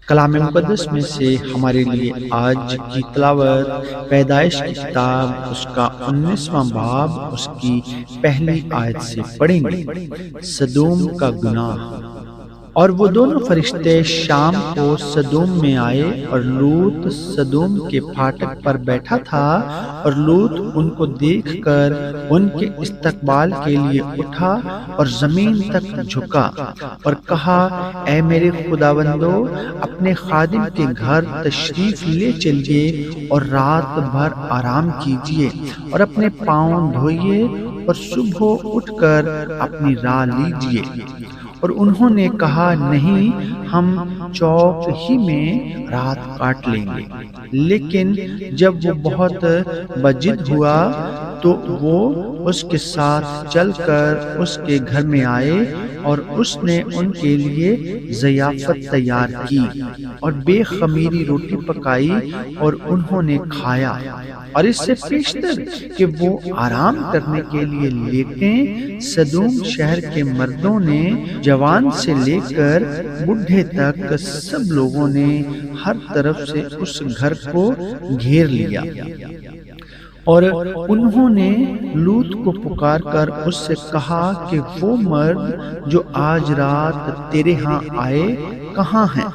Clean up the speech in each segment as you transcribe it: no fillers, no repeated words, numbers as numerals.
کلام مقدس میں سے ہمارے لیے آج کی تلاوت پیدائش کی کتاب اس کا 19واں باب اس کی پہلی آیت سے پڑھیں گے۔ سدوم کا گناہ۔ اور وہ دونوں فرشتے شام کو سدوم میں آئے، اور لوط سدوم کے پھاٹک پر بیٹھا تھا، اور لوط ان کو دیکھ کر ان کے استقبال کے لیے اٹھا اور زمین تک جھکا اور کہا، اے میرے خداوندو، اپنے خادم کے گھر تشریف لے چلیے اور رات بھر آرام کیجیے اور اپنے پاؤں دھوئیے اور صبح اٹھ کر اپنی راہ لیجیے۔ اور انہوں نے کہا، نہیں، ہم چوک ہی میں رات کاٹ لیں گے۔ لیکن جب وہ بہت بجد ہوا تو وہ اس کے ساتھ چل کر اس کے گھر میں آئے، اور اس نے ان کے لیے ضیافت تیار کی اور بے خمیری روٹی پکائی، اور انہوں نے کھایا۔ اور اس سے پیشتر کہ وہ آرام کرنے کے لیے لیٹیں، سدوم شہر کے مردوں نے، جوان سے لے کر بوڑھے تک، سب لوگوں نے ہر طرف سے اس گھر کو گھیر لیا۔ اور انہوں نے لوط کو پکار کر اس سے کہا کہ وہ مرد جو آج رات تیرے ہاں آئے کہاں ہیں؟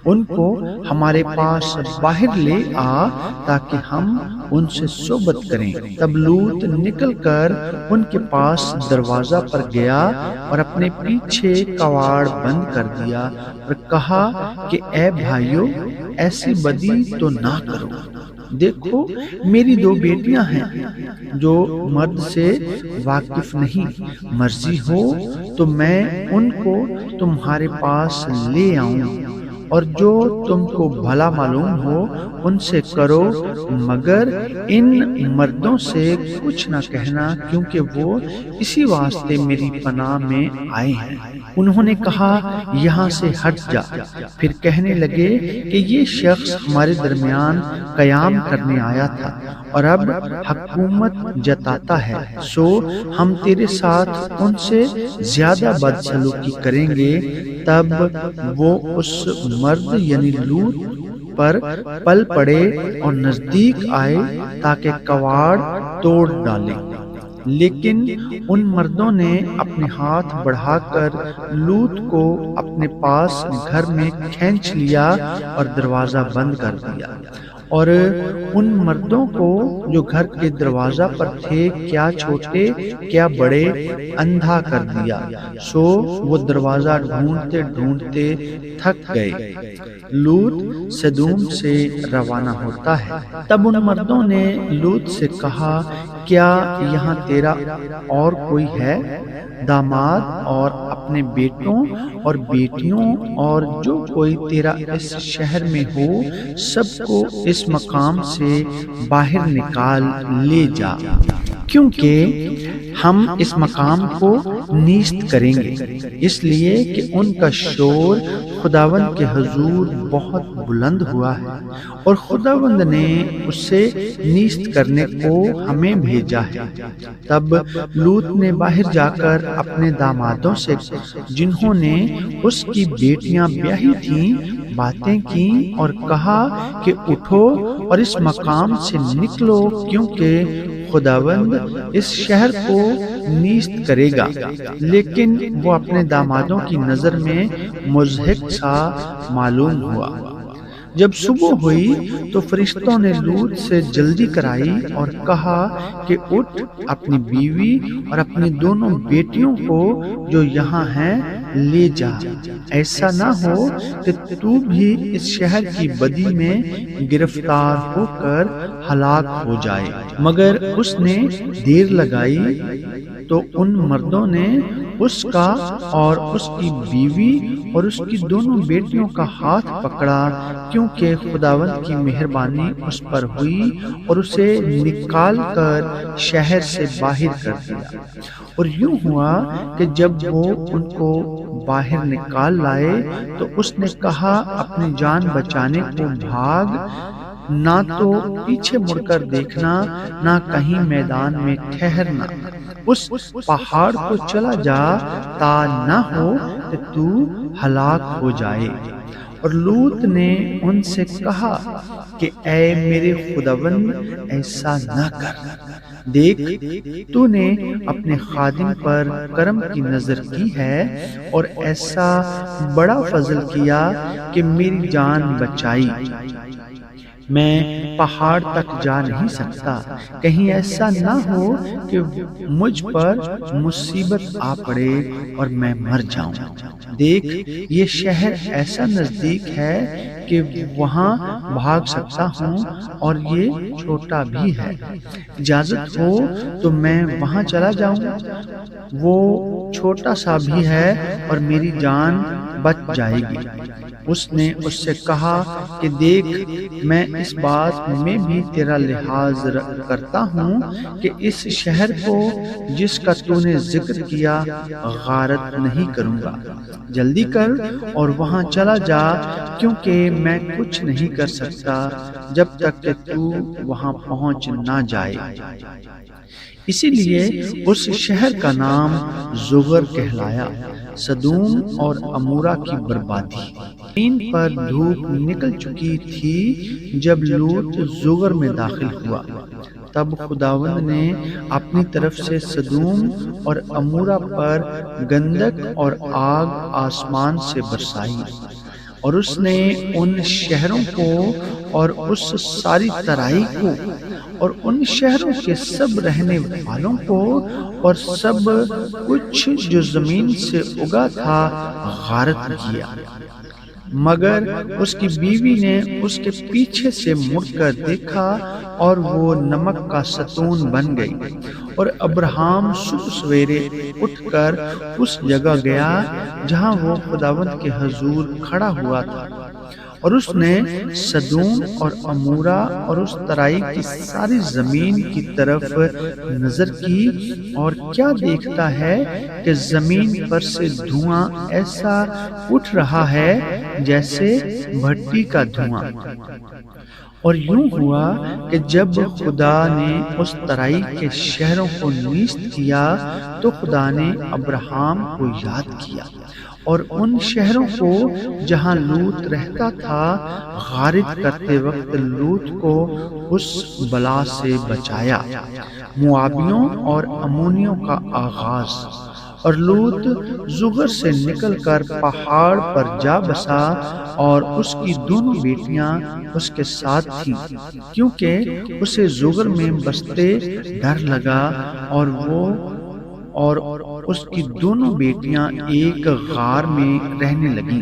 ان کو ہمارے پاس باہر لے آ تاکہ ہم ان سے صحبت کریں۔ تب لوط نکل کر ان کے پاس دروازہ پر گیا اور اپنے پیچھے کواڑ بند کر دیا اور کہا کہ اے بھائیو، ایسی بدی تو نہ کرو۔ دیکھو، میری دو بیٹیاں ہیں جو مرد سے واقف نہیں، مرضی ہو تو میں ان کو تمہارے پاس لے آؤں، اور جو تم کو بھلا معلوم ہو ان سے کرو، مگر ان مردوں سے کچھ نہ کہنا، کیونکہ وہ اسی واسطے میری پناہ میں آئے ہیں۔ انہوں نے کہا، یہاں سے ہٹ جا۔ پھر کہنے لگے کہ یہ شخص ہمارے درمیان قیام کرنے آیا تھا اور اب حکومت جتاتا ہے، سو ہم تیرے ساتھ ان سے زیادہ بدسلوکی کریں گے۔ تب وہ اس مرد یعنی لوط پر پل پڑے اور نزدیک آئے تاکہ کواڑ توڑ ڈالیں، لیکن ان مردوں نے اپنے ہاتھ بڑھا کر لوط کو اپنے پاس گھر میں کھینچ لیا اور دروازہ بند کر دیا، اور ان مردوں کو جو گھر کے دروازہ پر تھے، کیا چھوٹے کیا بڑے، اندھا کر دیا، سو وہ دروازہ ڈھونڈتے ڈھونڈتے تھک گئے۔ لوط سدوم سے روانہ ہوتا ہے۔ تب ان مردوں نے لوط سے کہا، کیا یہاں تیرا اور کوئی ہے؟ داماد اور اپنے بیٹوں اور بیٹیوں اور جو کوئی تیرا اس شہر میں ہو، سب کو اس مقام سے باہر نکال لے جا، کیونکہ ہم اس مقام کو نیست کریں گے، اس لیے کہ ان کا شور خداوند کے حضور بہت بلند ہوا ہے، اور خداوند نے اسے نیست کرنے کو ہمیں بھیجا ہے۔ تب لوط نے باہر جا کر اپنے دامادوں سے، جنہوں نے اس کی بیٹیاں بیاہی تھیں، باتیں کی اور کہا کہ اٹھو اور اس مقام سے نکلو، کیونکہ خداوند اس شہر کو نیست کرے گا۔ لیکن وہ اپنے دامادوں کی نظر میں مضحک سا معلوم ہوا۔ جب صبح ہوئی تو فرشتوں نے لوط سے جلدی کرائی اور کہا کہ اٹھ، اپنی بیوی اور اپنی دونوں بیٹیوں کو جو یہاں ہیں لے جا، ایسا نہ ہو کہ تو بھی اس شہر کی بدی میں گرفتار ہو کر ہلاک ہو جائے۔ مگر اس نے دیر لگائی تو ان مردوں نے اس کا اور اس کی بیوی اور اس کی دونوں بیٹیوں کا ہاتھ پکڑا، کیونکہ خداوند کی مہربانی اس پر ہوئی اور اسے نکال کر شہر سے باہر کر دیا۔ اور یوں ہوا کہ جب وہ ان کو باہر نکال لائے تو اس نے کہا، اپنی جان بچانے کو بھاگ، نہ تو پیچھے مڑ کر دیکھنا، نہ کہیں میدان میں ٹھہرنا، اس پہاڑ کو چلا جا تا نہ ہو کہ تو ہلاک ہو جائے۔ اور لوط نے ان سے کہا کہ اے میرے خداوند، ایسا نہ کر۔ دیکھ، تو نے اپنے خادم پر کرم کی نظر کی ہے اور ایسا بڑا فضل کیا کہ میری جان بچائی۔ میں پہاڑ تک جا نہیں سکتا، کہیں ایسا نہ ہو کہ مجھ پر مصیبت آ پڑے اور میں مر جاؤں۔ دیکھ، یہ شہر ایسا نزدیک ہے کہ وہاں بھاگ سکتا ہوں اور یہ چھوٹا بھی ہے۔ اجازت ہو تو میں وہاں چلا جاؤں، وہ چھوٹا سا بھی ہے اور میری جان بچ جائے گی۔ اس نے اس سے کہا کہ دیکھ، میں اس بات میں بھی تیرا لحاظ کرتا ہوں کہ اس شہر کو جس کا تو نے ذکر کیا غارت نہیں کروں گا۔ جلدی کر اور وہاں چلا جا، کیونکہ میں کچھ نہیں کر سکتا جب تک کہ تو وہاں پہنچ نہ جائے۔ اسی لیے اس شہر کا نام زغر کہلایا۔ سدوم اور عمورہ کی بربادی۔ زمین پر دھوپ نکل چکی تھی جب لوط زغر میں داخل ہوا۔ تب خداوند نے اپنی طرف سے سدوم اور عمورہ پر گندک اور آگ آسمان سے برسائی، اور اس نے ان شہروں کو اور اس ساری ترائی کو اور ان شہروں کے سب رہنے والوں کو اور سب کچھ جو زمین سے اگا تھا غارت کیا۔ مگر اس کی بیوی نے اس کے پیچھے سے مڑ کر دیکھا اور وہ نمک کا ستون بن گئی۔ اور ابراہیم صبح سویرے اٹھ کر اس جگہ گیا جہاں وہ خداوند کے حضور کھڑا ہوا تھا، اور اس نے سدوم اور عمورہ اور اس ترائی کی ساری زمین کی طرف نظر کی، اور کیا دیکھتا ہے کہ زمین پر سے دھواں ایسا اٹھ رہا ہے جیسے بھٹی کا دھواں۔ اور یوں ہوا کہ جب خدا نے اس ترائی کے شہروں کو نیست کیا تو خدا نے ابراہیم کو یاد کیا اور ان شہروں کو جہاں لوط رہتا تھا غارت کرتے وقت لوط کو اس بلا سے بچایا۔ موابیوں اور امونیوں کا آغاز۔ اور لوط زغر سے نکل کر پہاڑ پر جا بسا اور اس کی دونوں بیٹیاں اس کے ساتھ تھیں، کیونکہ اسے زغر میں بستے ڈر لگا، اور اس کی دونوں بیٹیاں ایک غار میں رہنے لگیں۔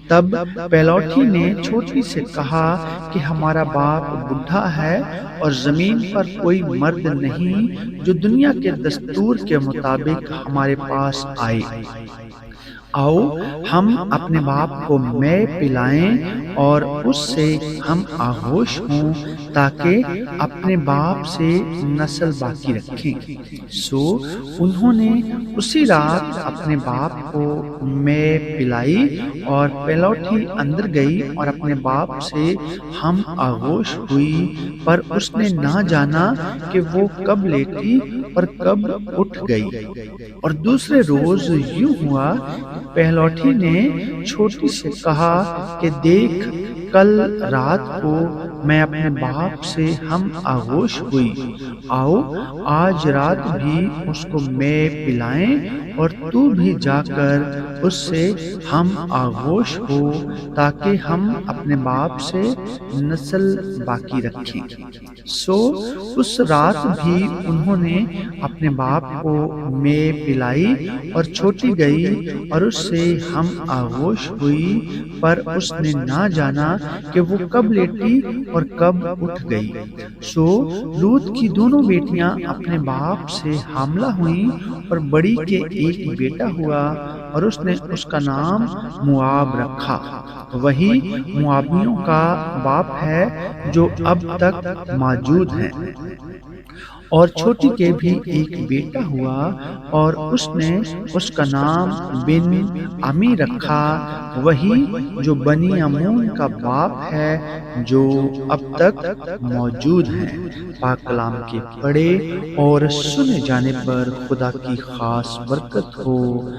تب پہلوٹی نے چھوٹی سے کہا کہ ہمارا باپ بوڑھا ہے اور زمین پر کوئی مرد نہیں جو دنیا کے دستور کے مطابق ہمارے پاس آئے۔ آؤ ہم اپنے باپ کو مے پلائیں اور اس سے ہم آغوش ہوں تاکہ اپنے باپ سے نسل باقی رکھیں۔ سو انہوں نے اسی رات اپنے باپ کو مے پلائی اور پہلوٹی اندر گئی اور اپنے باپ سے ہم آغوش ہوئی، پر اس نے نہ جانا کہ وہ کب لیٹی اور کب اٹھ گئی۔ اور دوسرے روز یوں ہوا، پہلوٹی نے چھوٹی سے کہا کہ دیکھ، کل رات کو میں اپنے باپ سے ہم آغوش ہوئی، آؤ آج رات بھی اس کو مے پلائیں اور تو بھی جا کر اس سے ہم آغوش ہو تاکہ ہم اپنے باپ سے نسل باقی رکھیں۔ سو اس رات بھی انہوں نے اپنے باپ کو مے پلائی اور چھوٹی گئی اور اس سے ہم آغوش ہوئی، پر اس نے نہ جانا کہ وہ کب لیٹی اور کب اٹھ گئی۔ سو لوط کی دونوں بیٹیاں اپنے باپ سے حاملہ ہوئیں، اور بڑی کے ایک بیٹا ہوا اور اس نے اس کا نام مواب رکھا۔ وہی موابیوں کا باپ ہے جو اب تک موجود ہیں۔ اور چھوٹی کے بھی ایک بیٹا ہوا اور اس نے اس کا نام بن عمی رکھا، وہی جو بنی عمون کا باپ ہے جو اب تک موجود ہیں۔ پاک کلام کے پڑھے اور سنے جانے پر خدا کی خاص برکت ہو۔